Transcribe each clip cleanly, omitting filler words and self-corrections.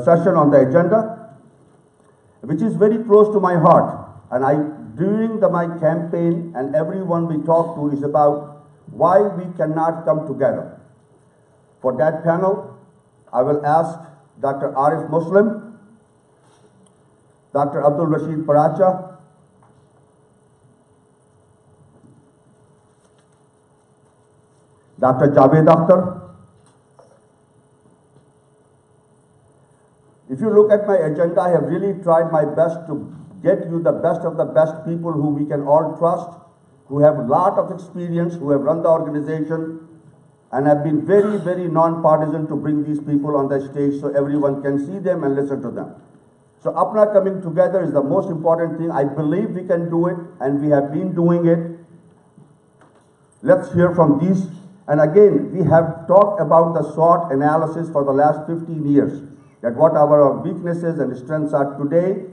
session on the agenda, which is very close to my heart. And during my campaign and everyone we talk to is about why we cannot come together. For that panel, I will ask Dr. Arif Muslim, Dr. Abdul Rashid Paracha, Dr. Javed Akhtar. If you look at my agenda, I have really tried my best to get you the best of the best people who we can all trust, who have a lot of experience, who have run the organization, and have been very, very non-partisan to bring these people on the stage so everyone can see them and listen to them. So Appna coming together is the most important thing. I believe we can do it, and we have been doing it. Let's hear from these. And again, we have talked about the SWOT analysis for the last 15 years, that what our weaknesses and strengths are today.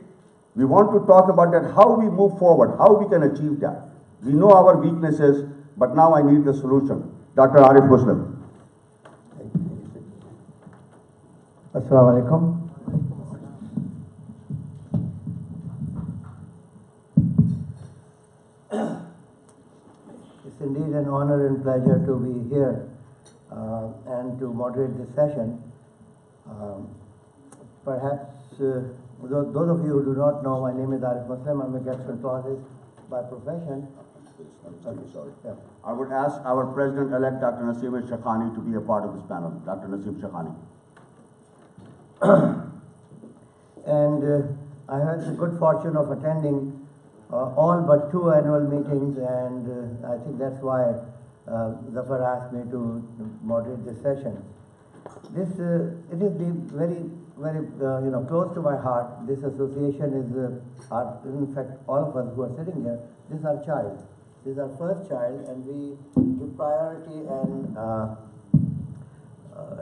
We want to talk about that, how we move forward, how we can achieve that. We know our weaknesses, but now I need the solution. Dr. Arif Muslim. Assalamu alaikum. It's indeed an honor and pleasure to be here and to moderate this session. Perhaps those of you who do not know, my name is Arif Muslim. I'm a gastroenterologist by profession. Sorry. Yeah. I would ask our President-elect, Dr. Naseem Shakhani, to be a part of this panel. Dr. Naseem Shakhani. And I had the good fortune of attending all but 2 annual meetings, and I think that's why Zafar asked me to moderate this session. It is very, very close to my heart. This association is, in fact, all of us who are sitting here, this is our child. This is our first child, and we give priority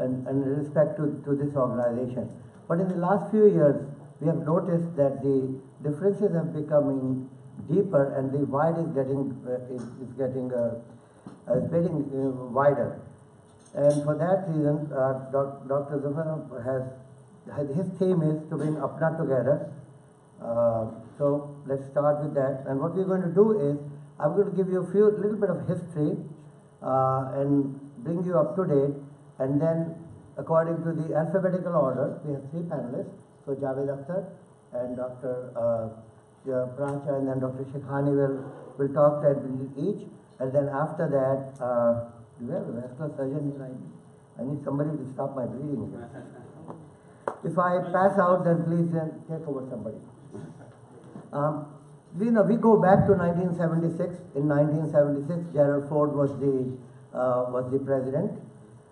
and respect to this organization. But in the last few years, we have noticed that the differences have becoming deeper, and the divide is getting wider. And for that reason, Dr. Zafar his theme is to bring Appna together. So let's start with that. And what we're going to do is, I'm going to give you a little bit of history and bring you up to date. And then, according to the alphabetical order, we have 3 panelists. So Javed Akhtar and Dr. Pracha and then Dr. Shekhani will talk 10 minutes each. And then after that, do we have a vascular surgeon here? I need somebody to stop my bleeding here. If I pass out, then please take over somebody. We go back to 1976. In 1976, Gerald Ford was the president.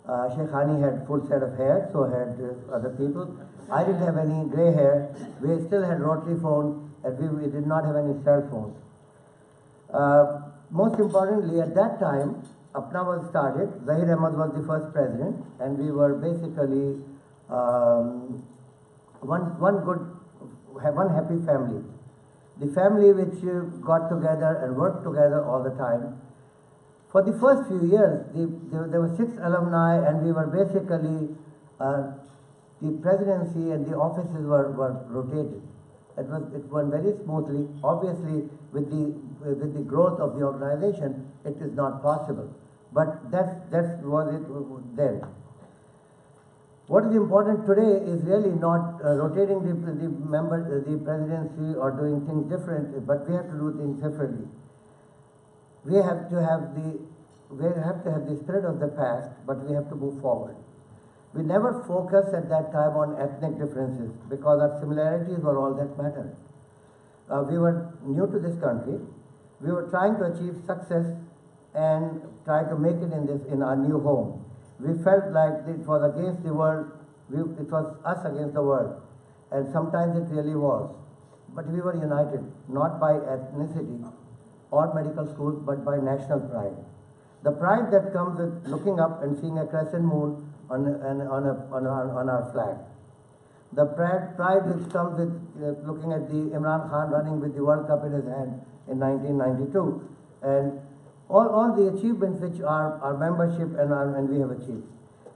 Shekhani had full set of hair, so had other people. I didn't have any gray hair. We still had rotary phones, and we did not have any cell phones. Most importantly, at that time, Appna was started. Zahir Ahmad was the first president, and we were basically one happy family. The family which got together and worked together all the time. For the first few years, there were 6 alumni, and we were basically, the presidency and the offices were rotated. It went very smoothly. Obviously, with the growth of the organization, it is not possible. But that's what it then. What is important today is really not rotating the presidency or doing things different, but we have to do things differently. We have to have the spirit of the past, but we have to move forward. We never focused at that time on ethnic differences because our similarities were all that mattered. We were new to this country. We were trying to achieve success and try to make it in our new home. We felt like it was against the world. It was us against the world, and sometimes it really was. But we were united, not by ethnicity or medical schools, but by national pride. The pride that comes with looking up and seeing a crescent moon on our flag. The pride which comes with looking at the Imran Khan running with the World Cup in his hand in 1992, and all the achievements which our membership and we have achieved.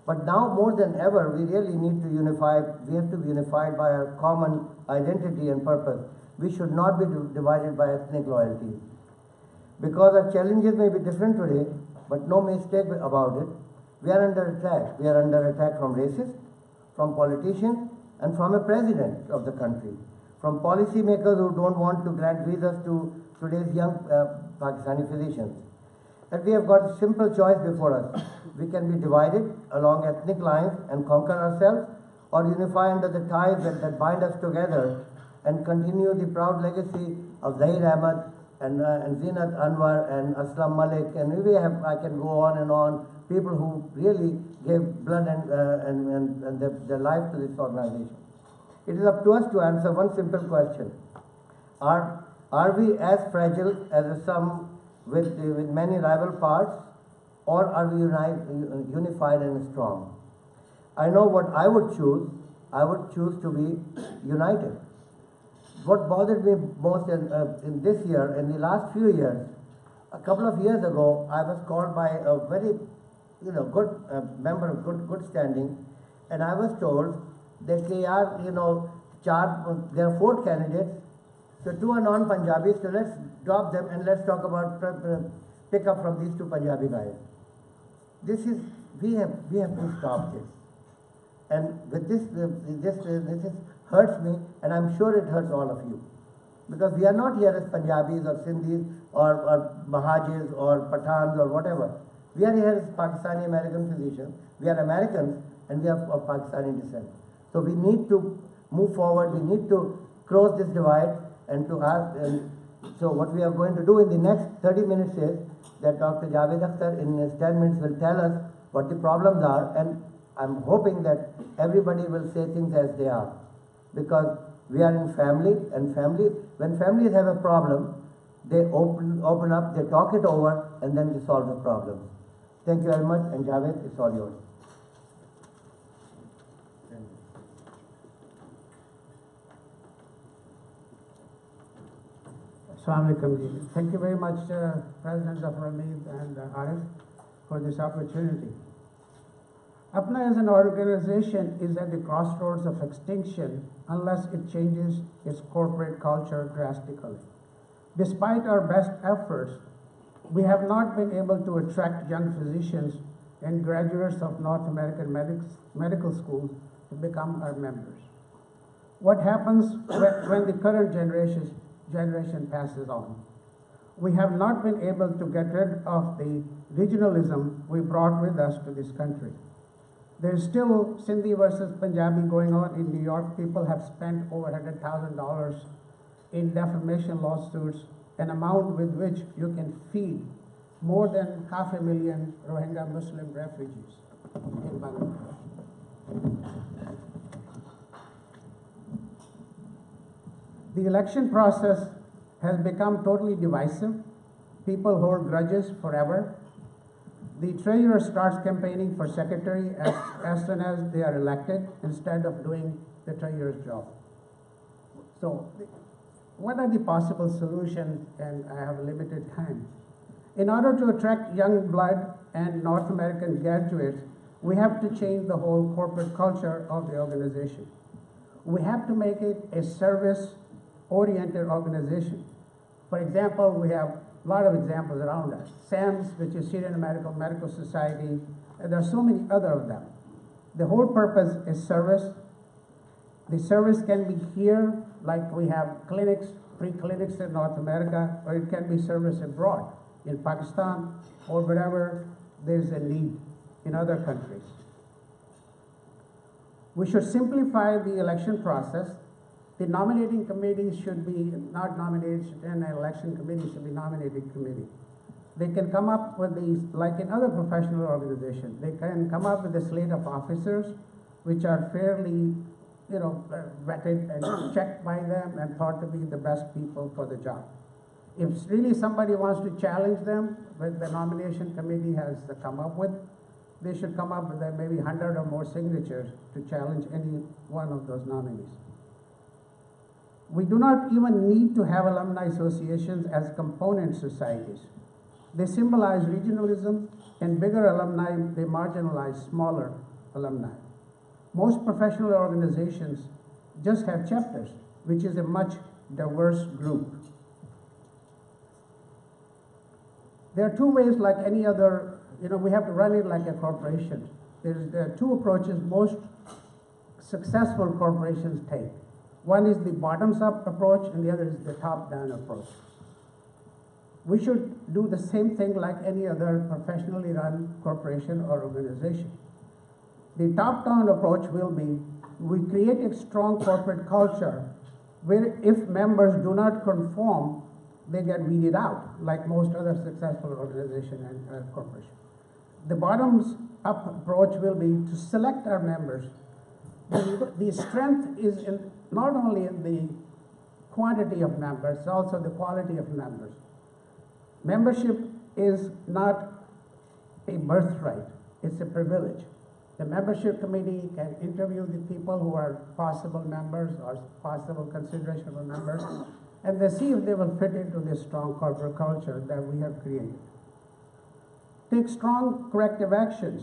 But now more than ever, we really need to unify, we have to be unified by our common identity and purpose. We should not be divided by ethnic loyalties. Because our challenges may be different today, but no mistake about it, we are under attack. We are under attack from racists, from politicians, and from a president of the country, from policymakers who don't want to grant visas to today's young Pakistani physicians. And we have got a simple choice before us. We can be divided along ethnic lines and conquer ourselves, or unify under the ties that bind us together and continue the proud legacy of Zahir Ahmad and Zinat Anwar and Aslam Malik, and I can go on and on, people who really gave blood and their life to this organization. It is up to us to answer one simple question. Are we as fragile as a sum with many rival parts, or are we unified and strong? I know what I would choose. I would choose to be united. What bothered me most in this year, in the last few years, a couple of years ago, I was called by a very, good member of good standing, and I was told that there are 4 candidates, so 2 are non-Punjabis, so let's drop them and let's talk about pick up from these 2 Punjabi guys. We have to stop this. And with this hurts me, and I'm sure it hurts all of you. Because we are not here as Punjabis or Sindhis or Mahajis or Pathans or whatever. We are here as Pakistani American physicians. We are Americans and we are of Pakistani descent. So we need to move forward, we need to close this divide and to ask. So what we are going to do in the next 30 minutes is that Dr. Javed Akhtar in his 10 minutes will tell us what the problems are, and I'm hoping that everybody will say things as they are. Because we are in family, and when families have a problem, they open up, they talk it over, and then they solve the problem. Thank you very much, and Javed, it's all yours. Assalamu alaikum. Thank you very much, President Zafar Hamid and Arif, for this opportunity. Appna as an organization is at the crossroads of extinction unless it changes its corporate culture drastically. Despite our best efforts, we have not been able to attract young physicians and graduates of North American medical schools to become our members. What happens when the current generation passes on? We have not been able to get rid of the regionalism we brought with us to this country. There's still Sindhi versus Punjabi going on in New York. People have spent over $100,000 in defamation lawsuits, an amount with which you can feed more than 500,000 Rohingya Muslim refugees in Bangladesh. The election process has become totally divisive. People hold grudges forever. The treasurer starts campaigning for secretary as soon as they are elected instead of doing the treasurer's job. So what are the possible solutions? And I have limited time. In order to attract young blood and North American graduates, we have to change the whole corporate culture of the organization. We have to make it a service-oriented organization. For example, we have a lot of examples around us. SAMS, which is Syrian American Medical Society, and there are so many other of them. The whole purpose is service. The service can be here, like we have clinics, free clinics in North America, or it can be service abroad, in Pakistan, or wherever there's a need in other countries. We should simplify the election process. The nominating committee should be not nominated, and an election committee should be nominating committee. They can come up with these, like in other professional organizations, they can come up with a slate of officers which are fairly, vetted and checked by them and thought to be the best people for the job. If really somebody wants to challenge them, what the nomination committee has come up with, they should come up with maybe 100 or more signatures to challenge any one of those nominees. We do not even need to have alumni associations as component societies. They symbolize regionalism, and bigger alumni, they marginalize smaller alumni. Most professional organizations just have chapters, which is a much diverse group. There are two ways, like any other, we have to run it like a corporation. There are two approaches most successful corporations take. One is the bottoms-up approach, and the other is the top-down approach. We should do the same thing like any other professionally run corporation or organization. The top-down approach will be, we create a strong corporate culture where if members do not conform, they get weeded out, like most other successful organization and corporation. The bottoms-up approach will be to select our members. The strength is not only in the quantity of members, also the quality of members. Membership is not a birthright, it's a privilege. The membership committee can interview the people who are possible members or possible consideration for members, and they see if they will fit into this strong corporate culture that we have created. Take strong corrective actions.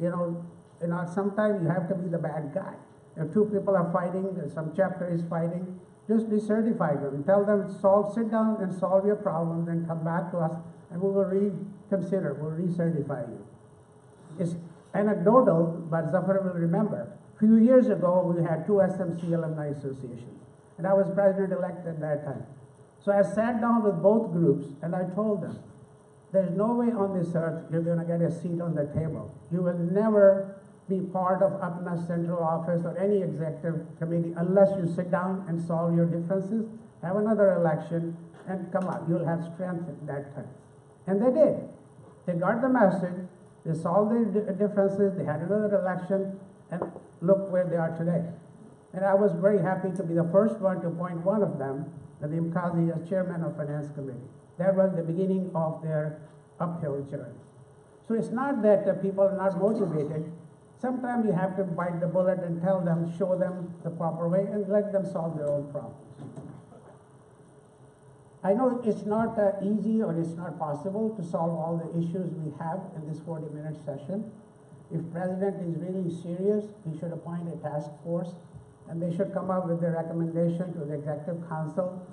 Sometimes you have to be the bad guy. If two people are fighting, some chapter is fighting, just decertify them. Tell them, sit down and solve your problems and come back to us, and we will reconsider, we'll recertify you. It's anecdotal, but Zafar will remember. A few years ago, we had two SMC alumni associations, and I was president-elect at that time. So I sat down with both groups, and I told them, there's no way on this earth you're going to get a seat on the table. You will never be part of Appna's central office or any executive committee unless you sit down and solve your differences, have another election, and come out. You'll have strength at that time. And they did. They got the message, they solved their differences, they had another election, and look where they are today. And I was very happy to be the first one to appoint one of them, Nadeem Qazi, as chairman of Finance Committee. That was the beginning of their uphill journey. So it's not that people are not motivated. Sometimes you have to bite the bullet and tell them, show them the proper way, and let them solve their own problems. I know it's not easy or it's not possible to solve all the issues we have in this 40-minute session. If President is really serious, he should appoint a task force, and they should come up with their recommendation to the Executive Council,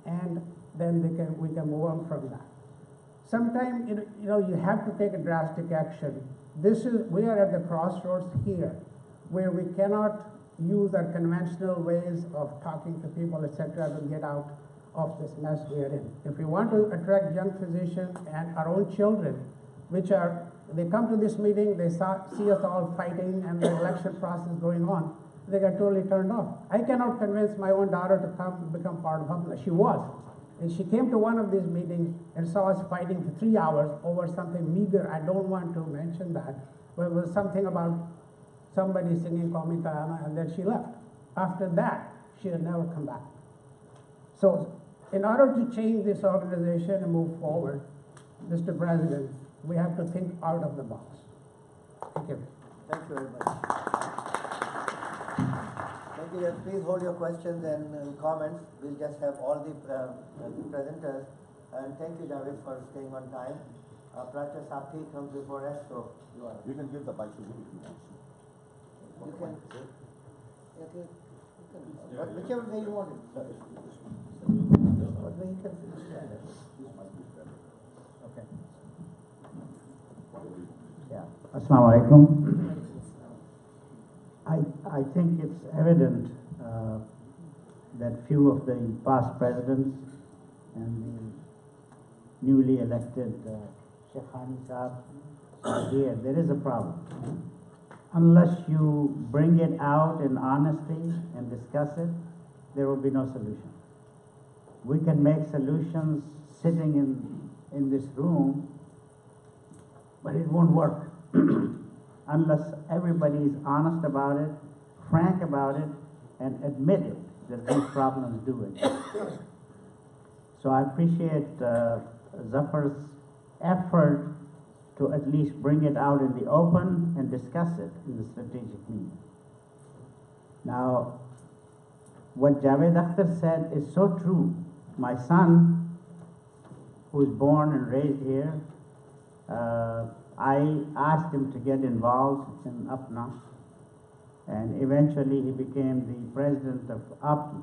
and then we can move on from that. Sometimes you have to take a drastic action. We are at the crossroads here, where we cannot use our conventional ways of talking to people, etc., to get out of this mess we are in. If we want to attract young physicians and our own children, they come to this meeting, they see us all fighting and the election process going on, they get totally turned off. I cannot convince my own daughter to come become part of Appna. She was. And she came to one of these meetings and saw us fighting for 3 hours over something meager. I don't want to mention that, but it was something about somebody singing Qawmi Tarana, and then she left. After that, she had never come back. So in order to change this organization and move forward, Mr. President, we have to think out of the box. Thank you. Thank you very much. Thank you. Please hold your questions and comments. We'll just have all the presenters. And thank you, Javed, for staying on time. Pracha Sapti comes before us, so You can give the mic to me if you want. you can. Whichever way you want it. What way you can stand it. Okay. Yeah. Assalamu alaikum. I think it's evident that few of the past presidents and the newly elected Sheikh Hani Saab are here. There is a problem. Unless you bring it out in honesty and discuss it, there will be no solution. We can make solutions sitting in this room, but it won't work unless everybody is honest about it, frank about it, and admit it, that these problems do exist. So I appreciate Zafar's effort to at least bring it out in the open and discuss it in the strategic meeting. Now, what Javed Akhtar said is so true. My son, who was born and raised here, I asked him to get involved in Appna, and eventually he became the president of Appna.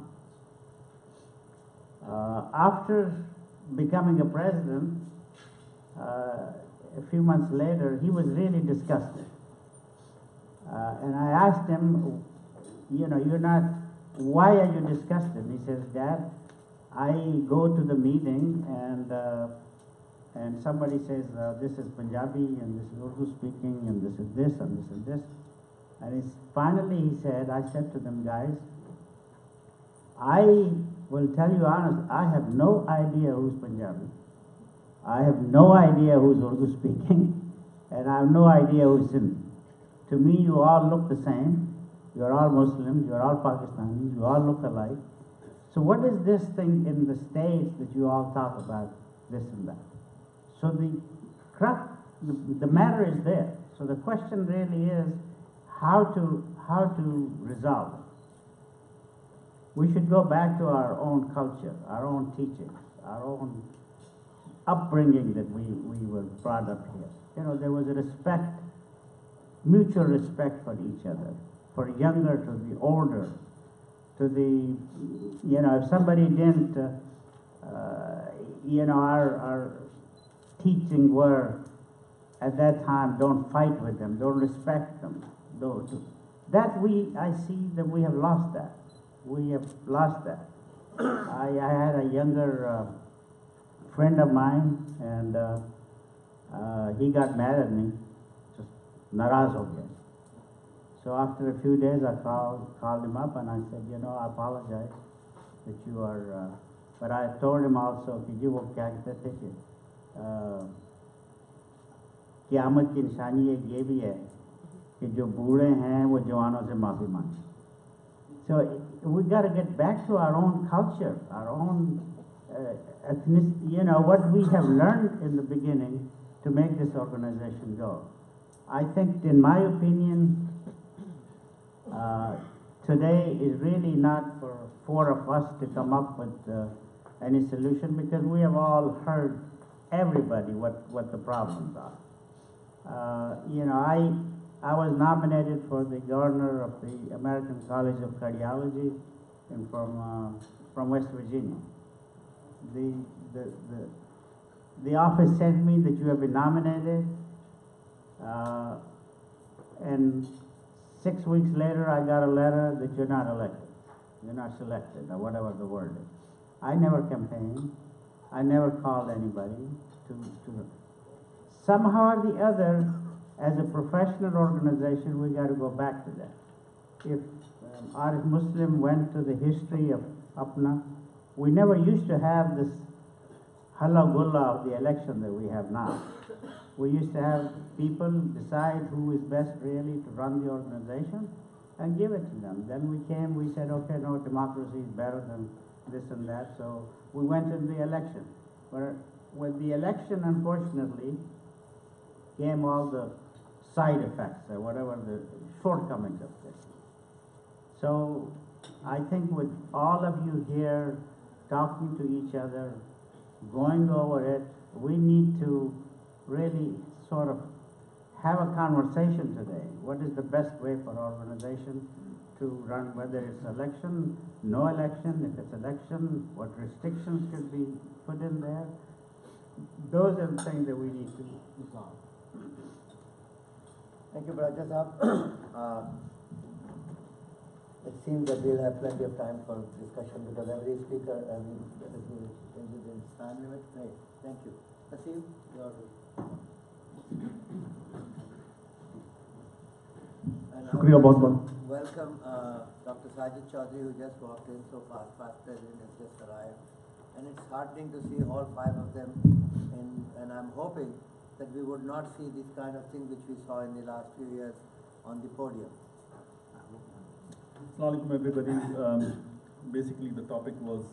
After becoming a president, a few months later, he was really disgusted. And I asked him, you know, why are you disgusted? He says, Dad, I go to the meeting and somebody says, this is Punjabi and this is Urdu speaking and this is this and this is this. And finally he said, I said to them, guys, I will tell you honest, I have no idea who's Punjabi. I have no idea who's Urdu speaking, and I have no idea who's Sindhi. To me, you all look the same. You're all Muslims, you're all Pakistanis, you all look alike. So what is this thing in the States that you all talk about this and that? So the matter is there. So the question really is how to resolve it. We should go back to our own culture, our own teachings, our own upbringing that we were brought up here. You know, there was a respect, mutual respect for each other, for younger to the older, to the, you know, if somebody didn't, you know, our teaching were at that time, don't fight with them, don't respect them. I see that we have lost that. We have lost that. I had a younger friend of mine, and he got mad at me, just naraz ho gaya. So after a few days, I called him up and I said, you know, I apologize that you are, but I told him also, कि जी वो क्या कहते थे कि क़यामत की निशानी एक ये भी है कि जो बूढ़े हैं वो जवानों से माफ़ी मांगे. So we got to get back to our own culture, our own ethnicity, you know, what we have learned in the beginning to make this organization go. I think, in my opinion, today is really not for four of us to come up with any solution, because we have all heard everybody what the problems are. You know, I was nominated for the governor of the American College of Cardiology and from West Virginia. The office sent me that you have been nominated, and 6 weeks later I got a letter that you're not elected, you're not selected, or whatever the word is. I never campaigned, I never called anybody to somehow or the other, as a professional organization, we got to go back to that. If Arif Muslim went to the history of Appna, we never used to have this halla gulla of the election that we have now. We used to have people decide who is best really to run the organization and give it to them. Then we said, okay, no, democracy is better than this and that, so we went in the election. But with the election, unfortunately, came all the side effects or whatever the shortcomings of this. So I think with all of you here talking to each other, going over it, we need to really sort of have a conversation today. What is the best way for our organization to run, whether it's election, no election, if it's election, what restrictions should be put in there. Those are the things that we need to resolve. Thank you, Braja Saab. It seems that we'll have plenty of time for discussion because every speaker is within time limit. Great, thank you. Asim, your. Shukriya bahut bahut. Welcome Dr. Sajid Chaudhary, who just walked in so fast. Past President has just arrived. And it's heartening to see all five of them, and I'm hoping that we would not see this kind of thing which we saw in the last few years on the podium. Assalamu alaikum everybody. Basically the topic was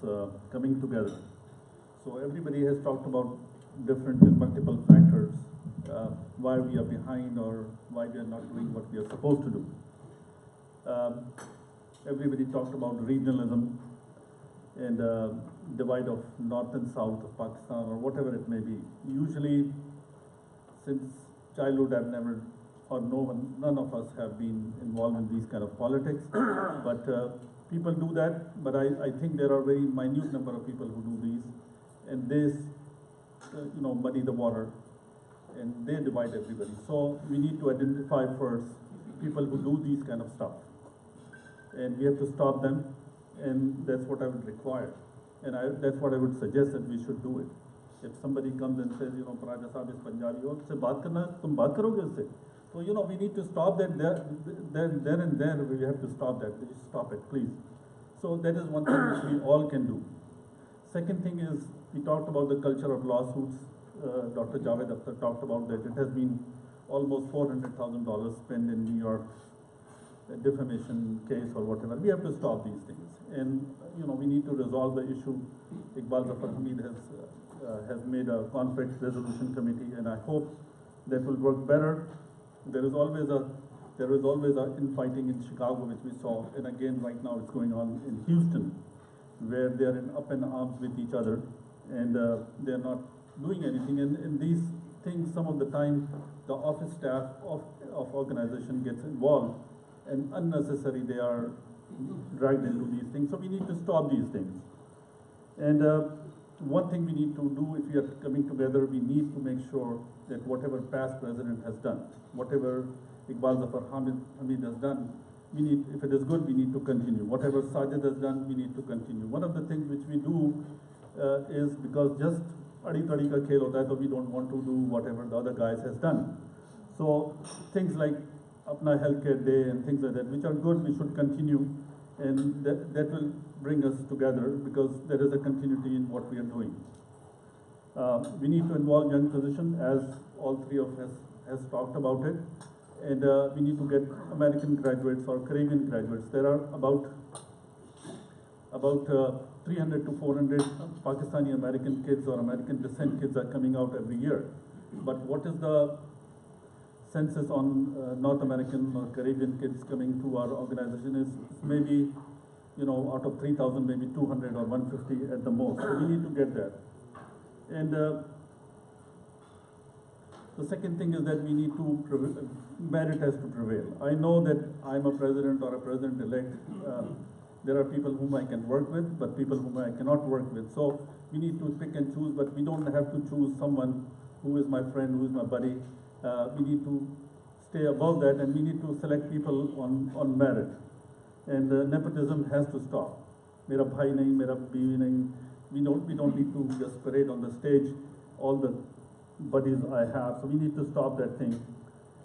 coming together. So everybody has talked about different and multiple factors, why we are behind or why we are not doing what we are supposed to do. Everybody talked about regionalism and divide of north and south of Pakistan or whatever it may be. Usually, since childhood, I've never or none of us have been involved in these kind of politics, but people do that. But I think there are very minute number of people who do these, and this, muddy the water, and they divide everybody. So we need to identify first people who do these kind of stuff, and we have to stop them, and that's what I would require, and that's what I would suggest that we should do it. If somebody comes and says, Paraja Sahib is Punjabi, or se baat karna, tum baat karoge usse. So, we need to stop that there and there, we have to stop that. Stop it, please. So that is one thing which we all can do. Second thing is, we talked about the culture of lawsuits. Dr. Javed Akhtar talked about that. It has been almost $400,000 spent in New York, a defamation case or whatever. We have to stop these things. And, we need to resolve the issue. Iqbal Zafar Hamid has made a conflict resolution committee, and I hope that will work better. There is always a infighting in Chicago, which we saw, and again right now it's going on in Houston, where they are up in arms with each other, and they are not doing anything. And in these things, some of the time, the office staff of organization gets involved, and unnecessary they are dragged into these things. So we need to stop these things. And one thing we need to do, if we are coming together, we need to make sure that whatever past president has done, whatever Iqbal Zafar Hamid has done, we need, if it is good, we need to continue. Whatever Sajid has done, we need to continue. One of the things which we do is, because just adi-tadi ka khel hota hai, so we don't want to do whatever the other guys has done. So things like Appna Healthcare Day and things like that, which are good, we should continue, and that will bring us together, because there is a continuity in what we are doing. We need to involve young physicians, as all three of us has talked about it, and we need to get American graduates or Caribbean graduates. There are about 300 to 400 Pakistani American kids or American descent kids are coming out every year. But what is the census on North American or Caribbean kids coming to our organization is maybe, out of 3,000, maybe 200 or 150 at the most. So we need to get that. And the second thing is that we need to, merit has to prevail. I know that I'm a president or a president-elect. There are people whom I can work with, but people whom I cannot work with. So we need to pick and choose, but we don't have to choose someone who is my friend, who is my buddy. We need to stay above that, and we need to select people on merit. And nepotism has to stop. Mera bhai nahi, mera biwi nahi. We don't need to just parade on the stage all the buddies I have. So we need to stop that thing.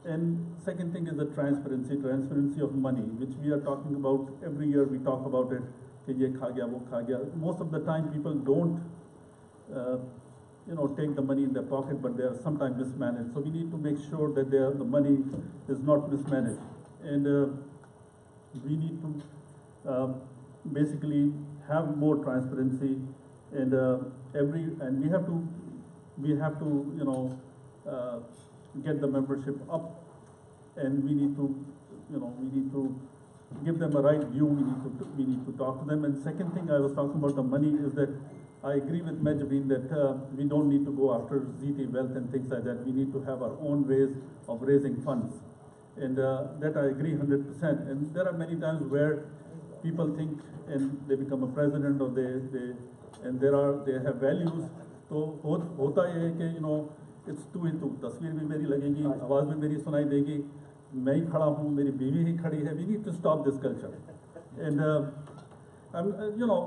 And second thing is the transparency of money, which we are talking about every year. We talk about it. Ki ye kha gaya, wo kha gaya. Most of the time, people don't, take the money in their pocket, but they are sometimes mismanaged. So we need to make sure that the money is not mismanaged, and we need to basically have more transparency, and we have to get the membership up, and we need to give them a right view. We need to talk to them. And second thing I was talking about the money is that I agree with Majabin that we don't need to go after ZT wealth and things like that. We need to have our own ways of raising funds, and that I agree 100%. And there are many times where people think and they become a president, or they have values. So hota ye hai ki it's two into tasveer bhi meri lagegi, awaaz bhi meri sunai degi, मैं ही खड़ा हूँ, मेरी बीवी ही खड़ी है. We need to stop this culture, and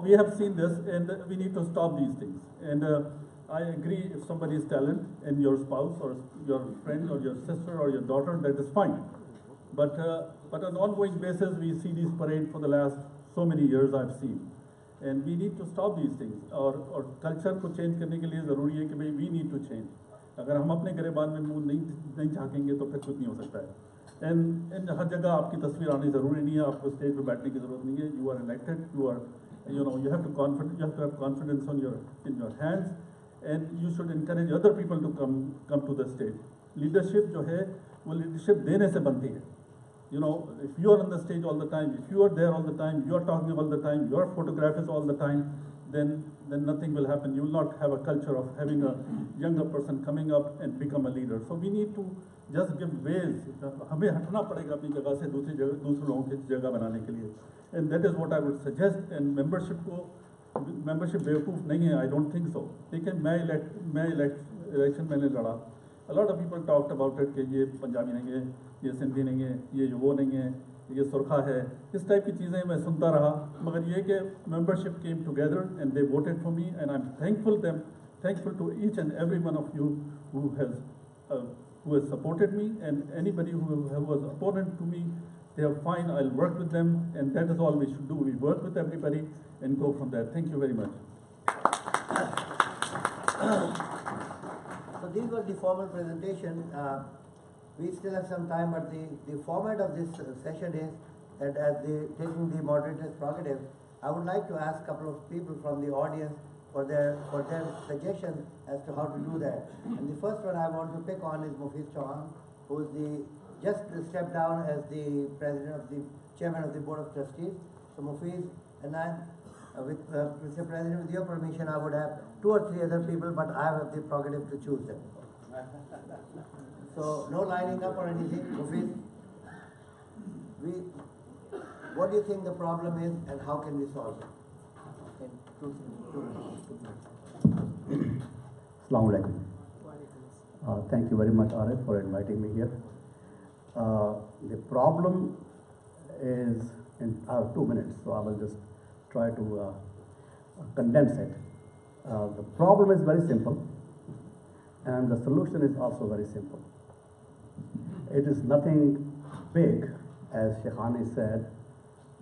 we have seen this, and we need to stop these things. And I agree, if somebody is talented and your spouse or your friend or your sister or your daughter, that is fine. But on an ongoing basis, we see these parades for the last so many years I've seen, and we need to stop these things. और culture को change करने के लिए ज़रूरी है कि भाई we need to change. अगर हम अपने गिरेबान में मुंह नहीं झाँकेंगे तो फिर कुछ नहीं हो सकता है. And हर जगह आपकी तस्वीर आनी ज़रूरी नहीं है, आपको स्टेज पे बैठने की ज़रूरत नहीं है. You are elected, you have to have confidence in your hands, and you should encourage other people to come to the stage. Leadership जो है वो leadership देने से बनती है. If you are on the stage all the time, if you are there all the time, you are talking all the time, your photograph is all the time, then nothing will happen. You will not have a culture of having a younger person coming up and become a leader. So we need to just give ways. हमें हटना पड़ेगा अपनी जगह से दूसरे लोगों की जगह बनाने के लिए. And that is what I would suggest. And membership बेवकूफ़ नहीं है. I don't think so. लेकिन मैं election मैंने लड़ा. A lot of people talked about it कि ये पंजाबी नहीं है, ये सिंधी नहीं है, ये वो नहीं है, ये सुरखा है. इस टाइप की चीज़ें मैं सुनता रहा. मगर ये कि membership came together and they voted for me, and I'm thankful to each and every one of you who has supported me, and anybody who was opponent to me, they are fine. I'll work with them, and that is all we should do. We work with everybody and go from there. Thank you very much. So these were the formal presentation. We still have some time, but the format of this session is that taking the moderator's prerogative, I would like to ask a couple of people from the audience for their suggestions as to how to do that. And the first one I want to pick on is Mufiz Chauhan, who is just stepped down as the chairman of the board of trustees. So Mufiz and I, Mr. President, with your permission, I would have 2 or 3 other people, but I have the prerogative to choose them. So no lining up or anything. Mufiz, what do you think the problem is, and how can we solve it? In 2 minutes. Assalamu alaikum. Thank you very much, Arif, for inviting me here. The problem is I have 2 minutes, so I will just try to condense it. The problem is very simple, and the solution is also very simple. It is nothing big, as Shekhani said,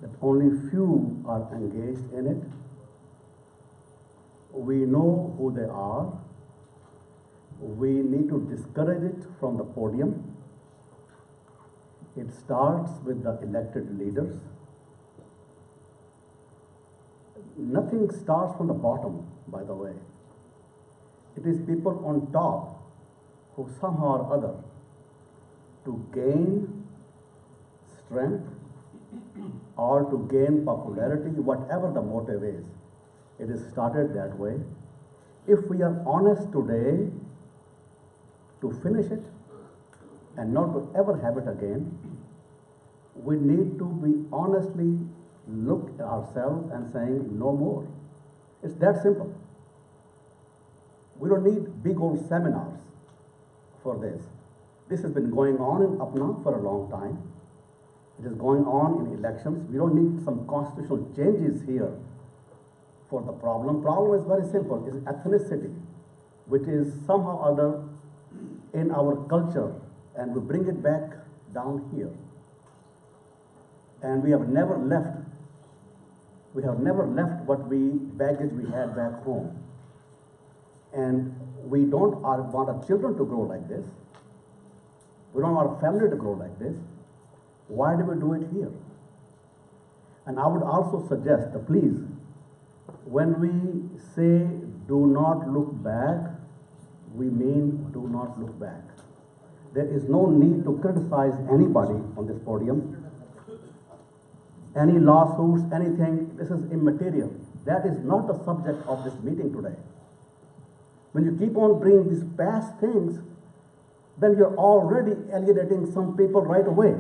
that only few are engaged in it. We know who they are. We need to discourage it from the podium. It starts with the elected leaders. Nothing starts from the bottom, by the way. It is people on top who somehow or other, to gain strength or to gain popularity, whatever the motive is, it is started that way. If we are honest today to finish it and not to ever have it again, we need to be honestly look at ourselves and saying no more. It's that simple. We don't need big old seminars for this. This has been going on in Appna for a long time. It is going on in elections. We don't need some constitutional changes here for the problem. Problem is very simple. It's ethnicity, which is somehow or other in our culture, and we bring it back down here. And we have never left what baggage we had back home. And we don't want our children to grow like this. We don't want our family to grow like this. Why do we do it here? And I would also suggest that please, when we say do not look back, we mean do not look back. There is no need to criticize anybody on this podium. Any lawsuits, anything, this is immaterial. That is not the subject of this meeting today. When you keep on bringing these past things, then you're already alienating some people right away.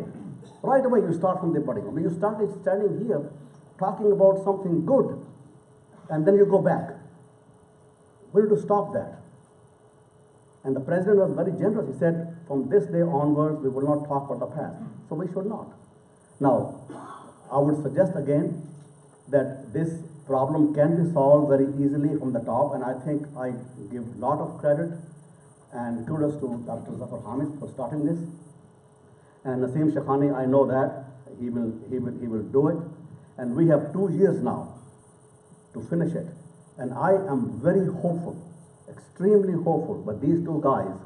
Right away you start from the podium. When you started standing here talking about something good, and then you go back. We need to stop that. And the president was very generous. He said, from this day onwards, we will not talk about the past. So we should not. Now, I would suggest again that this problem can be solved very easily from the top, and I think I give a lot of credit and kudos to Dr. Zafar Hamid for starting this. And Naseem Shekhani, I know that he will do it. And we have 2 years now to finish it. And I am very hopeful, extremely hopeful, but these 2 guys,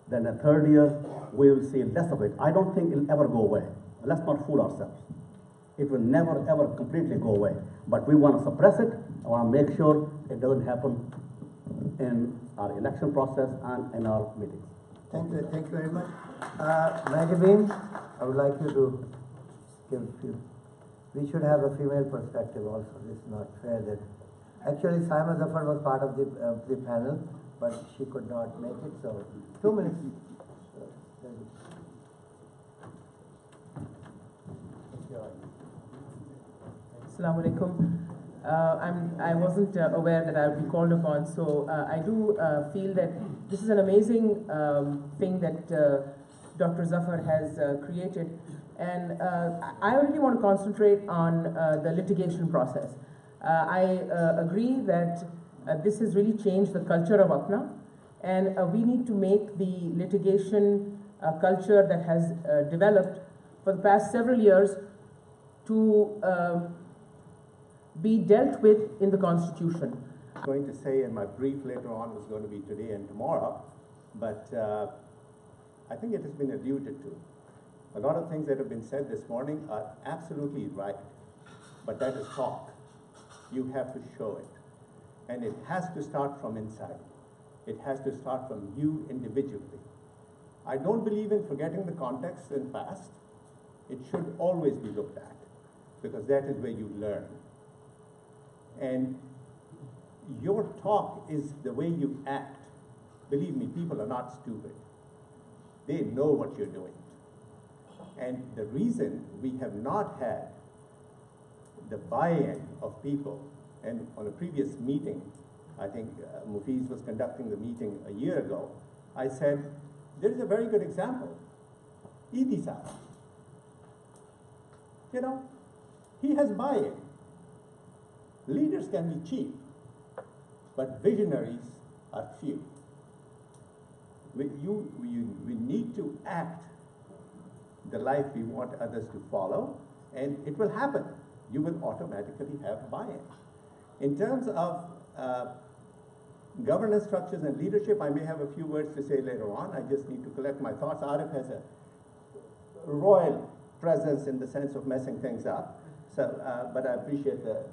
then the 3rd year, we will see less of it. I don't think it'll ever go away. Let's not fool ourselves. It will never, ever completely go away. But we want to suppress it. I want to make sure it doesn't happen in our election process and in our meetings. Thank you very much. Magazine, I would like you to give a few. We should have a female perspective also. It's not fair that Actually, Saima Zafar was part of the panel, but she could not make it, so 2 minutes. Assalamu alaikum. I wasn't aware that I would be called upon, so I do feel that this is an amazing thing that Dr. Zafar has created, and I really want to concentrate on the litigation process. I agree that this has really changed the culture of Appna, and we need to make the litigation culture that has developed for the past several years to be dealt with in the Constitution. I'm going to say, and my brief later on was going to be today and tomorrow, but I think it has been alluded to. A lot of things that have been said this morning are absolutely right, but that is talk. You have to show it. And it has to start from inside. It has to start from you individually. I don't believe in forgetting the context in past. It should always be looked at, because that is where you learn. And your talk is the way you act. Believe me, people are not stupid. They know what you're doing. And the reason we have not had the buy-in of people, and on a previous meeting, I think Mufiz was conducting the meeting a year ago, I said, there is a very good example. Idi Saab. You know, he has buy-in. Leaders can be cheap, but visionaries are few. We need to act the life we want others to follow, and it will happen. You will automatically have buy-in. In terms of governance structures and leadership, I may have a few words to say later on. I just need to collect my thoughts. Arif has a royal presence in the sense of messing things up. So, but I appreciate the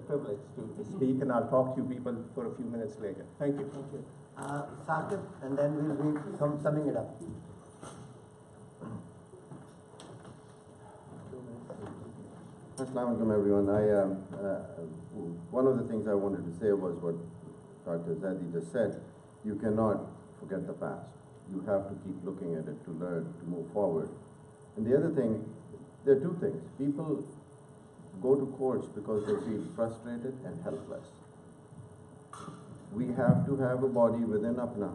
privilege to speak, and I'll talk to you people for a few minutes later. Thank you. Thank you. Saqib, and then we'll be summing it up. Assalamu alaikum, everyone. One of the things I wanted to say was what Dr. Zadi just said. You cannot forget the past. You have to keep looking at it to learn, to move forward. And the other thing, there are two things. People go to courts because they feel frustrated and helpless. We have to have a body within Appna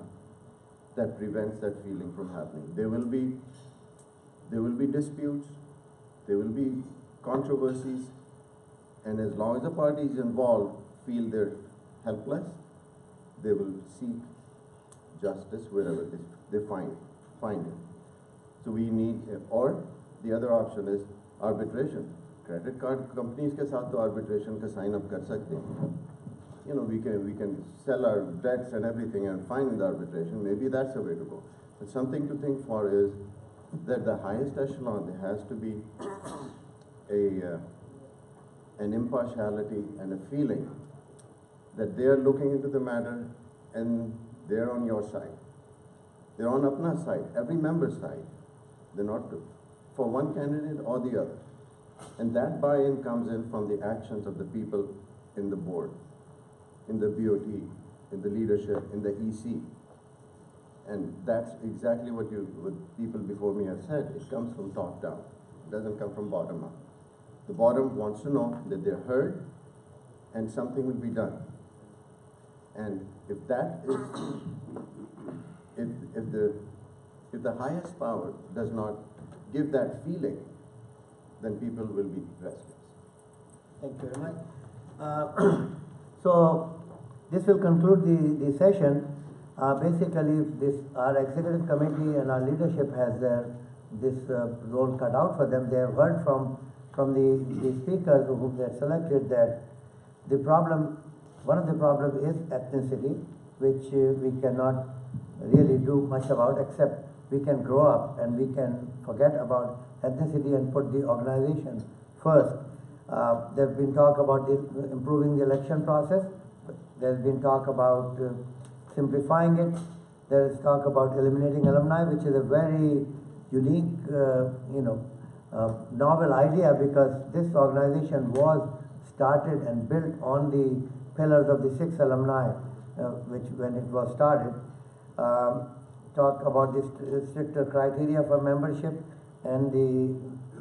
that prevents that feeling from happening. There will be disputes, there will be controversies, and as long as the parties involved feel they're helpless, they will seek justice wherever they find it. So we need, or the other option is arbitration. Credit card companies के साथ तो arbitration का sign up कर सकते हैं. You know, we can sell our debts and everything and find the arbitration. Maybe that's the way to go. But something to think for is that the highest echelon, there has to be an impartiality and a feeling that they are looking into the matter and they're on your side. They're on Appna's side, every member's side. They're not for one candidate or the other. And that buy-in comes in from the actions of the people in the board, in the BOT, in the leadership, in the EC. And that's exactly what people before me have said. It comes from top down. It doesn't come from bottom up. The bottom wants to know that they're heard and something will be done. And if that is, if the highest power does not give that feeling, then people will be restless. Thank you very much. So this will conclude the session. Basically, our executive committee and our leadership has this role cut out for them. They have heard from the speakers whom they have selected that one of the problems is ethnicity, which we cannot really do much about, except we can grow up and we can forget about ethnicity and put the organization first. There has been talk about improving the election process. There has been talk about simplifying it. There is talk about eliminating alumni, which is a very unique, novel idea, because this organization was started and built on the pillars of the 6 alumni, which when it was started, talk about the stricter criteria for membership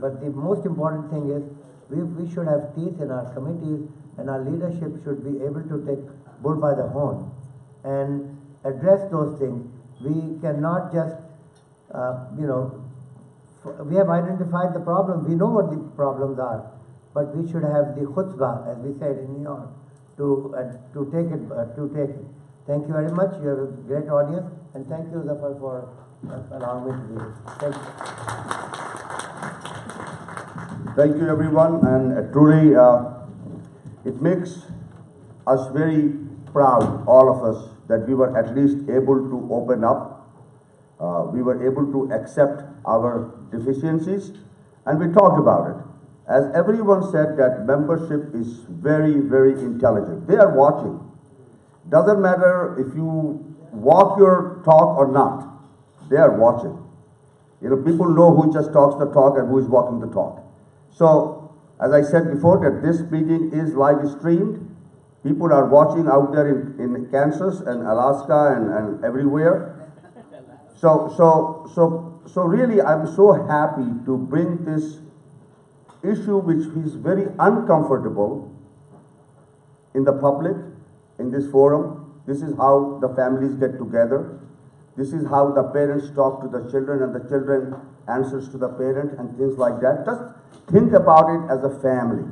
but the most important thing is we should have teeth in our committees, and our leadership should be able to take bull by the horn and address those things. We cannot just, we have identified the problem, we know what the problems are, but we should have the chutzpah, as we said in New York, to take it. Thank you very much. You have a great audience, and thank you, Zafar, for allowing me to do this. Thank you. Thank you, everyone, and truly it makes us very proud, all of us, that we were at least able to open up. We were able to accept our deficiencies, and we talked about it. As everyone said, that membership is very, very intelligent. They are watching. Doesn't matter if you walk your talk or not, they are watching. People know who just talks the talk and who is walking the talk. So, as I said before, that this meeting is live streamed. People are watching out there in Kansas and Alaska and everywhere. So really, I'm so happy to bring this issue, which is very uncomfortable in the public, in this forum. This is how the families get together. This is how the parents talk to the children, and the children answers to the parent and things like that. Just think about it as a family.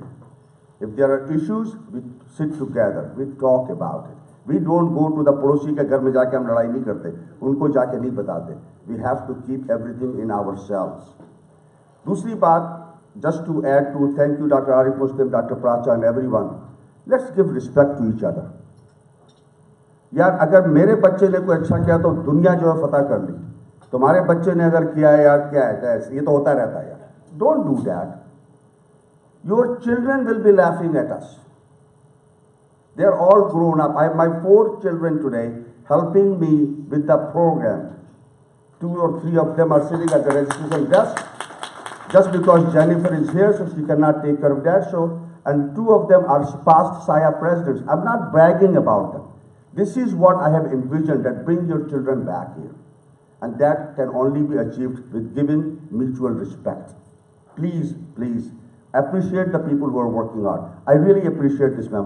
If there are issues, we sit together, we talk about it. We don't go to the पड़ोसी के घर में जाके हम लड़ाई नहीं करते, उनको जाके नहीं बताते. We have to keep everything in ourselves. दूसरी बात, just to add to, thank you Dr. Arif Muslim, Dr. Pracha and everyone, let's give respect to each other. यार अगर मेरे बच्चे ने कोई अच्छा किया तो दुनिया जो है फतह कर ली, तुम्हारे बच्चे ने अगर किया है यार क्या है, ये तो होता रहता है यार. Don't do that. Your children will be laughing at us. They are all grown up. I have my 4 children today helping me with the program. 2 or 3 of them are sitting at the registration desk just because Jennifer is here, so she cannot take care of that. So, and 2 of them are past SIA presidents. I'm not bragging about them. This is what I have envisioned, that bring your children back here. And that can only be achieved with giving mutual respect. Please, please, appreciate the people who are working hard. I really appreciate this member.